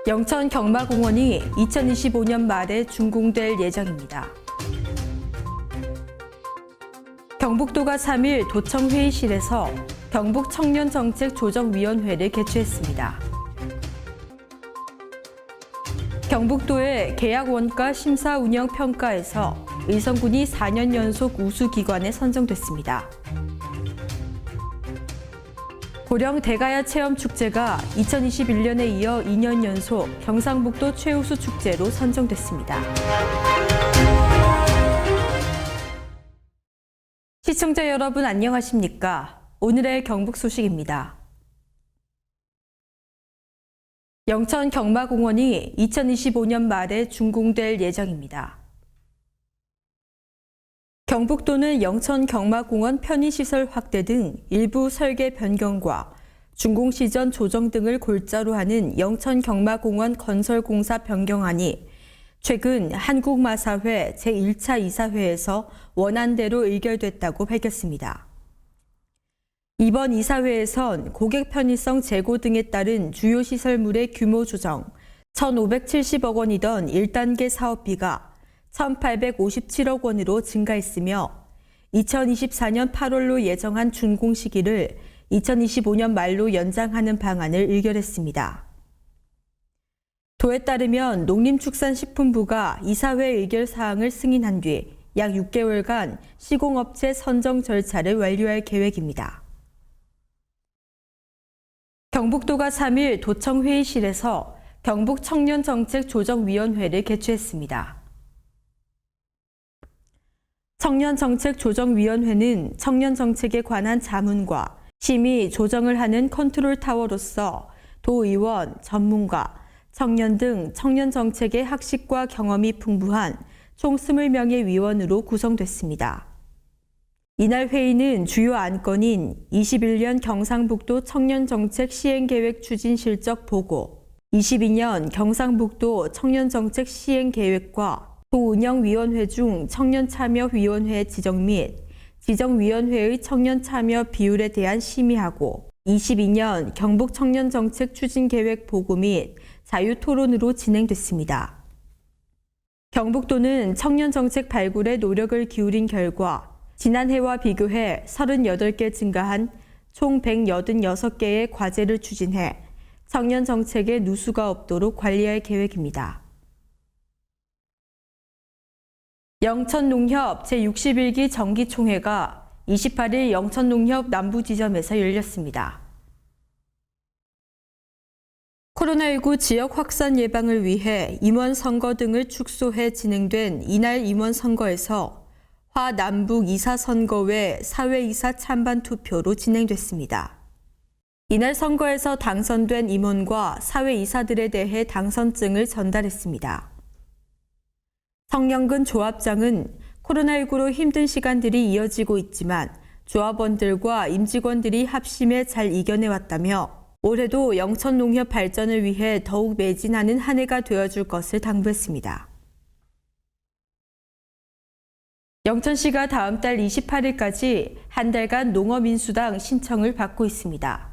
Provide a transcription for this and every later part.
영천 경마공원이 2025년 말에 준공될 예정입니다. 경북도가 3일 도청 회의실에서 경북청년정책조정위원회를 개최했습니다. 경북도의 계약원가 심사 운영 평가에서 의성군이 4년 연속 우수기관에 선정됐습니다. 고령 대가야 체험축제가 2021년에 이어 2년 연속 경상북도 최우수 축제로 선정됐습니다. 시청자 여러분 안녕하십니까? 오늘의 경북 소식입니다. 영천 경마공원이 2025년 말에 준공될 예정입니다. 경북도는 영천 경마공원 편의시설 확대 등 일부 설계 변경과 준공 시전 조정 등을 골자로 하는 영천 경마공원 건설공사 변경안이 최근 한국마사회 제1차 이사회에서 원안대로 의결됐다고 밝혔습니다. 이번 이사회에선 고객 편의성 제고 등에 따른 주요 시설물의 규모 조정 1,570억 원이던 1단계 사업비가 1,857억 원으로 증가했으며 2024년 8월로 예정한 준공 시기를 2025년 말로 연장하는 방안을 의결했습니다. 도에 따르면 농림축산식품부가 이사회 의결 사항을 승인한 뒤 약 6개월간 시공업체 선정 절차를 완료할 계획입니다. 경북도가 3일 도청 회의실에서 경북청년정책조정위원회를 개최했습니다. 청년정책조정위원회는 청년정책에 관한 자문과 심의, 조정을 하는 컨트롤타워로서 도의원, 전문가, 청년 등 청년정책의 학식과 경험이 풍부한 총 20명의 위원으로 구성됐습니다. 이날 회의는 주요 안건인 21년 경상북도 청년정책 시행계획 추진 실적 보고, 22년 경상북도 청년정책 시행계획과 도운영위원회 중 청년참여위원회 지정 및 지정위원회의 청년참여 비율에 대한 심의하고 22년 경북청년정책 추진계획 보고 및 자유토론으로 진행됐습니다. 경북도는 청년정책 발굴에 노력을 기울인 결과 지난해와 비교해 38개 증가한 총 186개의 과제를 추진해 청년정책에 누수가 없도록 관리할 계획입니다. 영천농협 제61기 정기총회가 28일 영천농협 남부지점에서 열렸습니다. 코로나19 지역 확산 예방을 위해 임원 선거 등을 축소해 진행된 이날 임원 선거에서 화 남북 이사 선거외 사회이사 찬반 투표로 진행됐습니다. 이날 선거에서 당선된 임원과 사회이사들에 대해 당선증을 전달했습니다. 성영근 조합장은 코로나19로 힘든 시간들이 이어지고 있지만 조합원들과 임직원들이 합심해 잘 이겨내왔다며 올해도 영천농협 발전을 위해 더욱 매진하는 한 해가 되어줄 것을 당부했습니다. 영천시가 다음 달 28일까지 한 달간 농어민수당 신청을 받고 있습니다.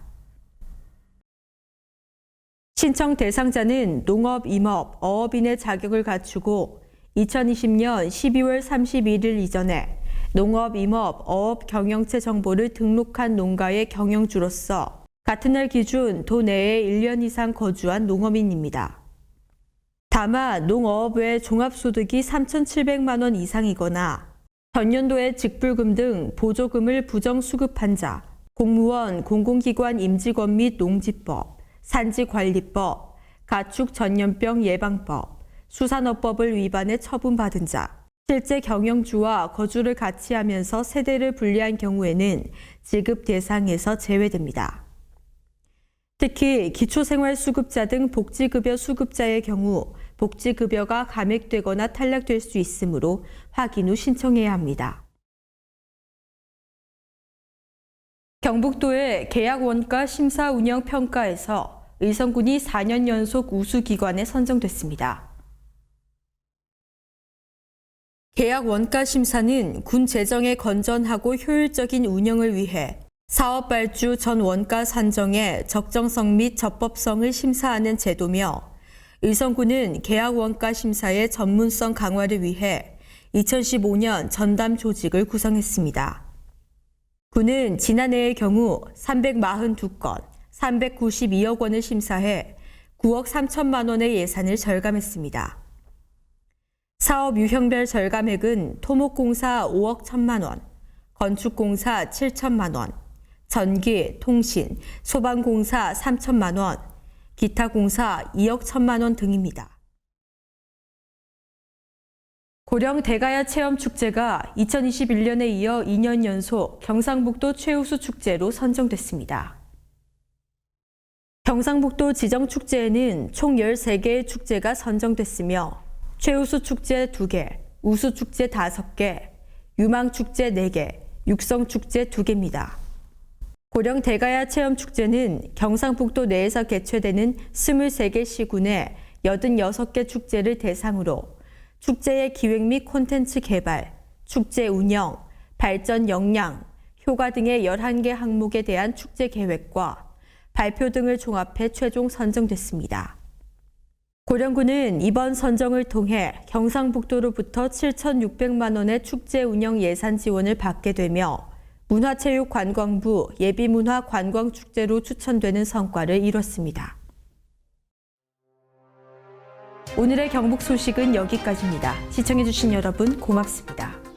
신청 대상자는 농업, 임업, 어업인의 자격을 갖추고 2020년 12월 31일 이전에 농업, 임업, 어업 경영체 정보를 등록한 농가의 경영주로서 같은 날 기준 도 내에 1년 이상 거주한 농어민입니다. 다만 농어업 외 종합소득이 3,700만 원 이상이거나 전년도에 직불금 등 보조금을 부정수급한 자, 공무원, 공공기관 임직원 및 농지법, 산지관리법, 가축전염병 예방법, 수산업법을 위반해 처분받은 자, 실제 경영주와 거주를 같이 하면서 세대를 분리한 경우에는 지급 대상에서 제외됩니다. 특히 기초생활수급자 등 복지급여 수급자의 경우 복지급여가 감액되거나 탈락될 수 있으므로 확인 후 신청해야 합니다. 경북도의 계약원가 심사 운영 평가에서 의성군이 4년 연속 우수기관에 선정됐습니다. 계약원가 심사는 군 재정의 건전하고 효율적인 운영을 위해 사업 발주 전 원가 산정의 적정성 및 적법성을 심사하는 제도며 의성군은 계약 원가 심사의 전문성 강화를 위해 2015년 전담 조직을 구성했습니다. 군은 지난해의 경우 342건, 392억 원을 심사해 9억 3천만 원의 예산을 절감했습니다. 사업 유형별 절감액은 토목공사 5억 1천만 원, 건축공사 7천만 원, 전기, 통신, 소방공사 3천만 원, 기타 공사 2억 1천만 원 등입니다. 고령 대가야 체험축제가 2021년에 이어 2년 연속 경상북도 최우수 축제로 선정됐습니다. 경상북도 지정축제에는 총 13개의 축제가 선정됐으며 최우수 축제 2개, 우수 축제 5개, 유망축제 4개, 육성축제 2개입니다. 고령 대가야 체험축제는 경상북도 내에서 개최되는 23개 시군의 86개 축제를 대상으로 축제의 기획 및 콘텐츠 개발, 축제 운영, 발전 역량, 효과 등의 11개 항목에 대한 축제 계획과 발표 등을 종합해 최종 선정됐습니다. 고령군은 이번 선정을 통해 경상북도로부터 7,600만 원의 축제 운영 예산 지원을 받게 되며 문화체육관광부 예비문화관광축제로 추천되는 성과를 이뤘습니다. 오늘의 경북 소식은 여기까지입니다. 시청해주신 여러분 고맙습니다.